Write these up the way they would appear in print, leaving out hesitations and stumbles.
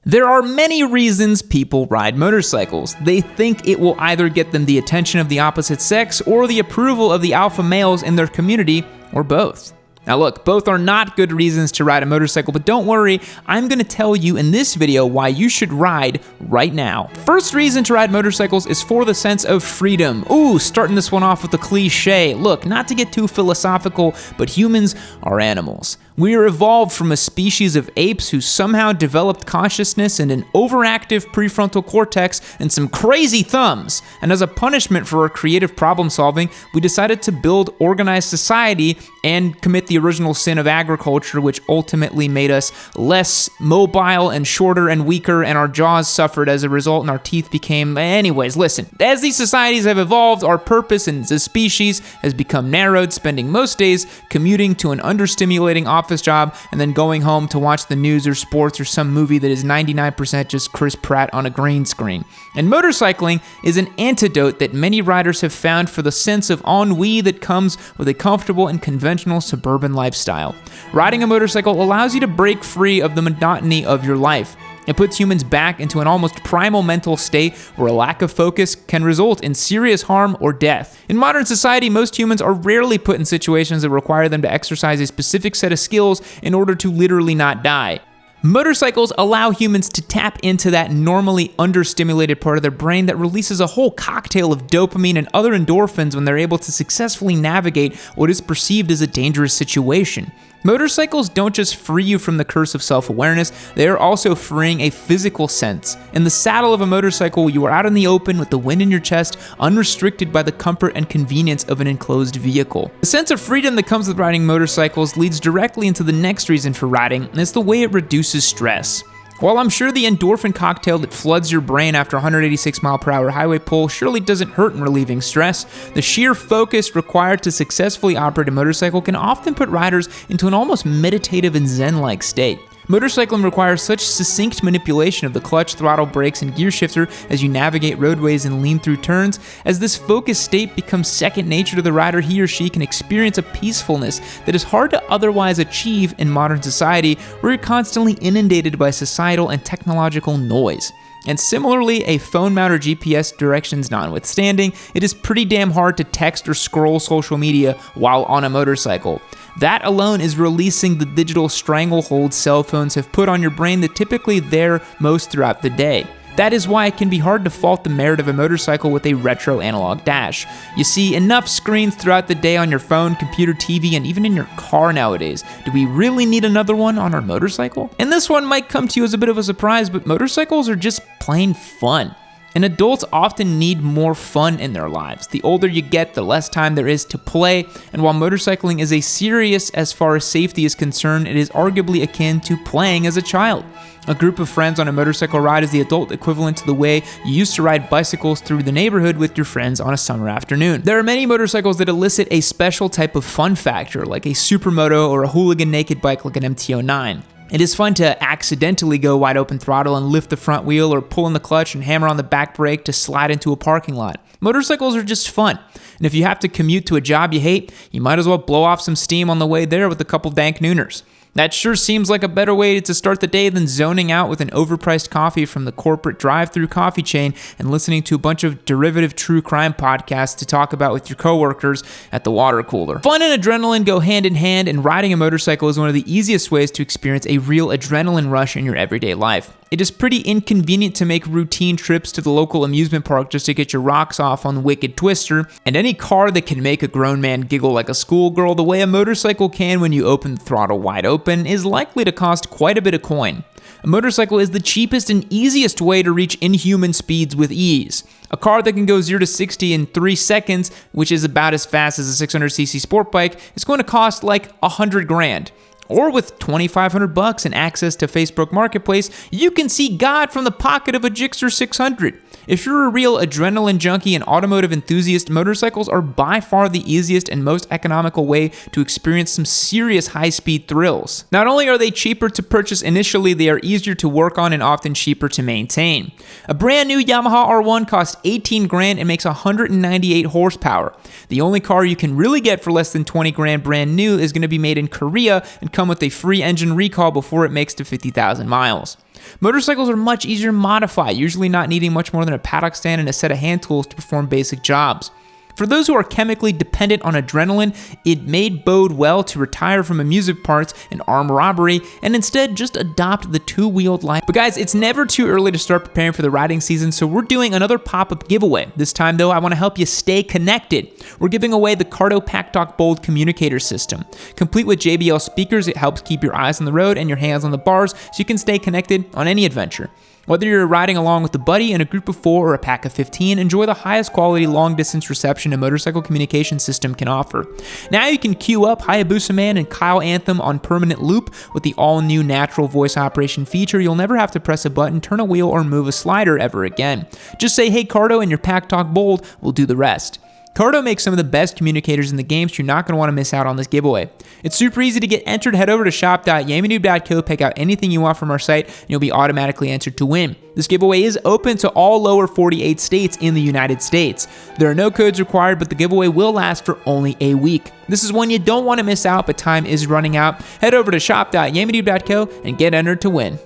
There are many reasons people ride motorcycles. They think it will either get them the attention of the opposite sex or the approval of the alpha males in their community, or both. Now look, both are not good reasons to ride a motorcycle, but don't worry, I'm gonna tell you in this video why you should ride right now. First reason to ride motorcycles is for the sense of freedom. Ooh, starting this one off with a cliche. Look, not to get too philosophical, but humans are animals. We are evolved from a species of apes who somehow developed consciousness and an overactive prefrontal cortex and some crazy thumbs. And as a punishment for our creative problem solving, we decided to build organized society and commit the original sin of agriculture, which ultimately made us less mobile and shorter and weaker, and our jaws suffered as a result and our teeth became... Anyways, listen, as these societies have evolved, our purpose as a species has become narrowed, spending most days commuting to an understimulating office job and then going home to watch the news or sports or some movie that is 99% just Chris Pratt on a green screen. And motorcycling is an antidote that many riders have found for the sense of ennui that comes with a comfortable and conventional suburban lifestyle. Riding a motorcycle allows you to break free of the monotony of your life. It puts humans back into an almost primal mental state where a lack of focus can result in serious harm or death. In modern society, most humans are rarely put in situations that require them to exercise a specific set of skills in order to literally not die. Motorcycles allow humans to tap into that normally understimulated part of their brain that releases a whole cocktail of dopamine and other endorphins when they're able to successfully navigate what is perceived as a dangerous situation. Motorcycles don't just free you from the curse of self-awareness, they are also freeing a physical sense. In the saddle of a motorcycle, you are out in the open with the wind in your chest, unrestricted by the comfort and convenience of an enclosed vehicle. The sense of freedom that comes with riding motorcycles leads directly into the next reason for riding, and it's the way it reduces stress. While I'm sure the endorphin cocktail that floods your brain after 186-mile-per-hour highway pull surely doesn't hurt in relieving stress, the sheer focus required to successfully operate a motorcycle can often put riders into an almost meditative and zen-like state. Motorcycling requires such succinct manipulation of the clutch, throttle, brakes, and gear shifter as you navigate roadways and lean through turns. As this focused state becomes second nature to the rider, he or she can experience a peacefulness that is hard to otherwise achieve in modern society, where you're constantly inundated by societal and technological noise. And similarly, a phone-mounted GPS directions notwithstanding, it is pretty damn hard to text or scroll social media while on a motorcycle. That alone is releasing the digital stranglehold cell phones have put on your brain that typically there most throughout the day. That is why it can be hard to fault the merit of a motorcycle with a retro analog dash. You see enough screens throughout the day on your phone, computer, TV, and even in your car nowadays. Do we really need another one on our motorcycle? And this one might come to you as a bit of a surprise, but motorcycles are just plain fun. And adults often need more fun in their lives. The older you get, the less time there is to play, and while motorcycling is a serious as far as safety is concerned, it is arguably akin to playing as a child. A group of friends on a motorcycle ride is the adult equivalent to the way you used to ride bicycles through the neighborhood with your friends on a summer afternoon. There are many motorcycles that elicit a special type of fun factor, like a supermoto or a hooligan naked bike like an MT-09. It is fun to accidentally go wide open throttle and lift the front wheel, or pull in the clutch and hammer on the back brake to slide into a parking lot. Motorcycles are just fun, and if you have to commute to a job you hate, you might as well blow off some steam on the way there with a couple dank nooners. That sure seems like a better way to start the day than zoning out with an overpriced coffee from the corporate drive-thru coffee chain and listening to a bunch of derivative true crime podcasts to talk about with your coworkers at the water cooler. Fun and adrenaline go hand in hand, and riding a motorcycle is one of the easiest ways to experience a real adrenaline rush in your everyday life. It is pretty inconvenient to make routine trips to the local amusement park just to get your rocks off on Wicked Twister, and any car that can make a grown man giggle like a schoolgirl the way a motorcycle can when you open the throttle wide open is likely to cost quite a bit of coin. A motorcycle is the cheapest and easiest way to reach inhuman speeds with ease. A car that can go 0 to 60 in 3 seconds, which is about as fast as a 600cc sport bike, is going to cost like $100,000. Or with $2,500 and access to Facebook Marketplace, you can see God from the pocket of a Gixxer 600. If you're a real adrenaline junkie and automotive enthusiast, motorcycles are by far the easiest and most economical way to experience some serious high-speed thrills. Not only are they cheaper to purchase initially, they are easier to work on and often cheaper to maintain. A brand new Yamaha R1 costs $18,000 and makes 198 horsepower. The only car you can really get for less than $20,000 brand new is going to be made in Korea and come with a free engine recall before it makes to 50,000 miles. Motorcycles are much easier to modify, usually not needing much more than a paddock stand and a set of hand tools to perform basic jobs. For those who are chemically dependent on adrenaline, it may bode well to retire from amusement parks and armed robbery and instead just adopt the two-wheeled life. But guys, it's never too early to start preparing for the riding season, so we're doing another pop-up giveaway. This time though, I want to help you stay connected. We're giving away the Cardo PackTalk Bold communicator system. Complete with JBL speakers, it helps keep your eyes on the road and your hands on the bars so you can stay connected on any adventure. Whether you're riding along with a buddy in a group of 4 or a pack of 15, enjoy the highest quality long-distance reception a motorcycle communication system can offer. Now you can queue up Hayabusa Man and Kyle Anthem on permanent loop with the all-new natural voice operation feature. You'll never have to press a button, turn a wheel, or move a slider ever again. Just say, "Hey Cardo," and your PackTalk Bold will do the rest. Cardo makes some of the best communicators in the game, so you're not going to want to miss out on this giveaway. It's super easy to get entered. Head over to shop.yamanoob.co, pick out anything you want from our site, and you'll be automatically entered to win. This giveaway is open to all lower 48 states in the United States. There are no codes required, but the giveaway will last for only a week. This is one you don't want to miss out, but time is running out. Head over to shop.yamanoob.co and get entered to win.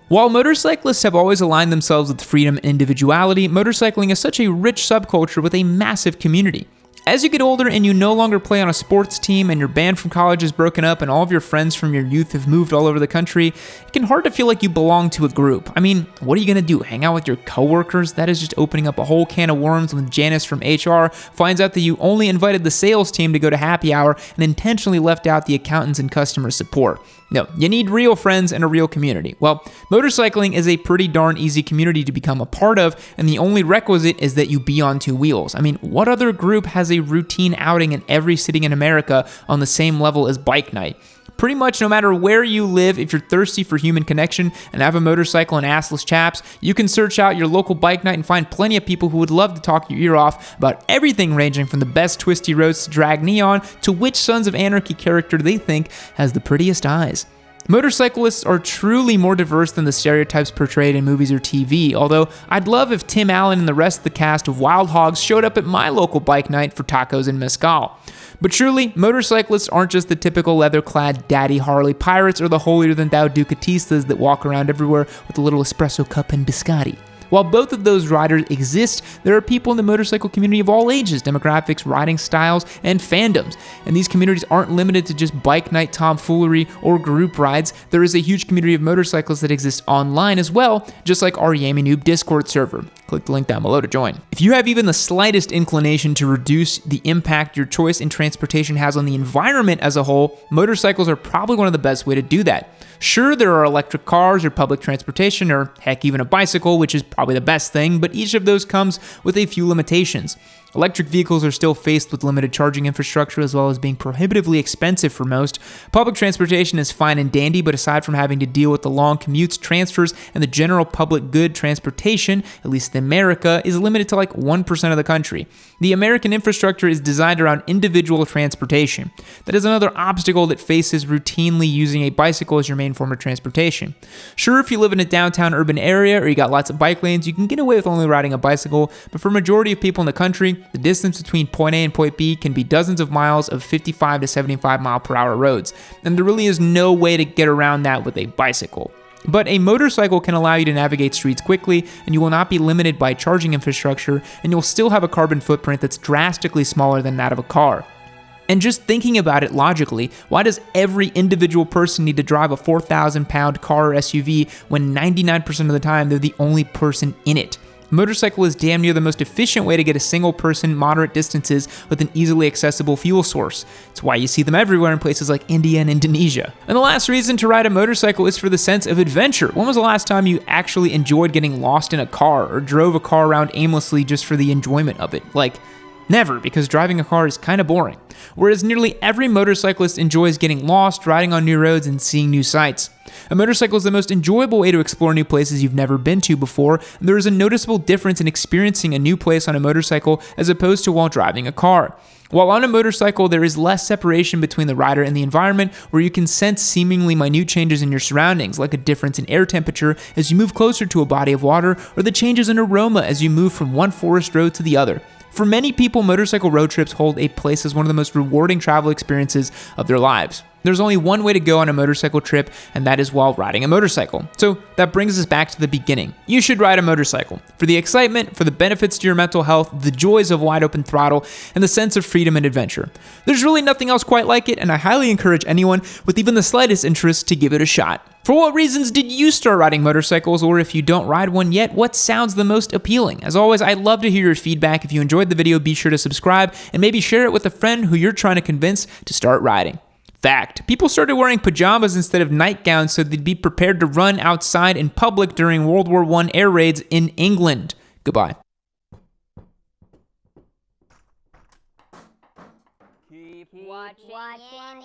While motorcyclists have always aligned themselves with freedom and individuality, motorcycling is such a rich subculture with a massive community. As you get older and you no longer play on a sports team and your band from college is broken up and all of your friends from your youth have moved all over the country, it can hard to feel like you belong to a group. I mean, what are you going to do? Hang out with your coworkers? That is just opening up a whole can of worms when Janice from HR finds out that you only invited the sales team to go to happy hour and intentionally left out the accountants and customer support. No, you need real friends and a real community. Well, motorcycling is a pretty darn easy community to become a part of, and the only requisite is that you be on two wheels. I mean, what other group has a routine outing in every city in America on the same level as bike night? Pretty much no matter where you live, if you're thirsty for human connection and have a motorcycle and assless chaps, you can search out your local bike night and find plenty of people who would love to talk your ear off about everything ranging from the best twisty roads to drag neon to which Sons of Anarchy character they think has the prettiest eyes. Motorcyclists are truly more diverse than the stereotypes portrayed in movies or TV, although I'd love if Tim Allen and the rest of the cast of Wild Hogs showed up at my local bike night for tacos and mezcal. But surely, motorcyclists aren't just the typical leather-clad daddy Harley pirates or the holier-than-thou Ducatistas that walk around everywhere with a little espresso cup and biscotti. While both of those riders exist, there are people in the motorcycle community of all ages, demographics, riding styles, and fandoms. And these communities aren't limited to just bike night tomfoolery or group rides. There is a huge community of motorcyclists that exists online as well, just like our Yamanoob Discord server. Click the link down below to join. If you have even the slightest inclination to reduce the impact your choice in transportation has on the environment as a whole, motorcycles are probably one of the best way to do that. Sure, there are electric cars or public transportation or heck, even a bicycle, which is probably the best thing, but each of those comes with a few limitations. Electric vehicles are still faced with limited charging infrastructure as well as being prohibitively expensive for most. Public transportation is fine and dandy, but aside from having to deal with the long commutes, transfers, and the general public good, transportation, at least in America, is limited to like 1% of the country. The American infrastructure is designed around individual transportation. That is another obstacle that faces routinely using a bicycle as your main form of transportation. Sure, if you live in a downtown urban area or you got lots of bike lanes, you can get away with only riding a bicycle, but for a majority of people in the country, the distance between point A and point B can be dozens of miles of 55 to 75 mile per hour roads, and there really is no way to get around that with a bicycle. But a motorcycle can allow you to navigate streets quickly, and you will not be limited by charging infrastructure, and you'll still have a carbon footprint that's drastically smaller than that of a car. And just thinking about it logically, why does every individual person need to drive a 4,000-pound car or SUV when 99% of the time they're the only person in it? A motorcycle is damn near the most efficient way to get a single person moderate distances with an easily accessible fuel source. It's why you see them everywhere in places like India and Indonesia. And the last reason to ride a motorcycle is for the sense of adventure. When was the last time you actually enjoyed getting lost in a car or drove a car around aimlessly just for the enjoyment of it? Like, never, because driving a car is kind of boring. Whereas nearly every motorcyclist enjoys getting lost, riding on new roads, and seeing new sights. A motorcycle is the most enjoyable way to explore new places you've never been to before, and there is a noticeable difference in experiencing a new place on a motorcycle as opposed to while driving a car. While on a motorcycle, there is less separation between the rider and the environment, where you can sense seemingly minute changes in your surroundings, like a difference in air temperature as you move closer to a body of water, or the changes in aroma as you move from one forest road to the other. For many people, motorcycle road trips hold a place as one of the most rewarding travel experiences of their lives. There's only one way to go on a motorcycle trip, and that is while riding a motorcycle. So that brings us back to the beginning. You should ride a motorcycle for the excitement, for the benefits to your mental health, the joys of wide open throttle, and the sense of freedom and adventure. There's really nothing else quite like it, and I highly encourage anyone with even the slightest interest to give it a shot. For what reasons did you start riding motorcycles, or if you don't ride one yet, what sounds the most appealing? As always, I'd love to hear your feedback. If you enjoyed the video, be sure to subscribe and maybe share it with a friend who you're trying to convince to start riding. Fact: people started wearing pajamas instead of nightgowns so they'd be prepared to run outside in public during World War I air raids in England. Goodbye. Keep watching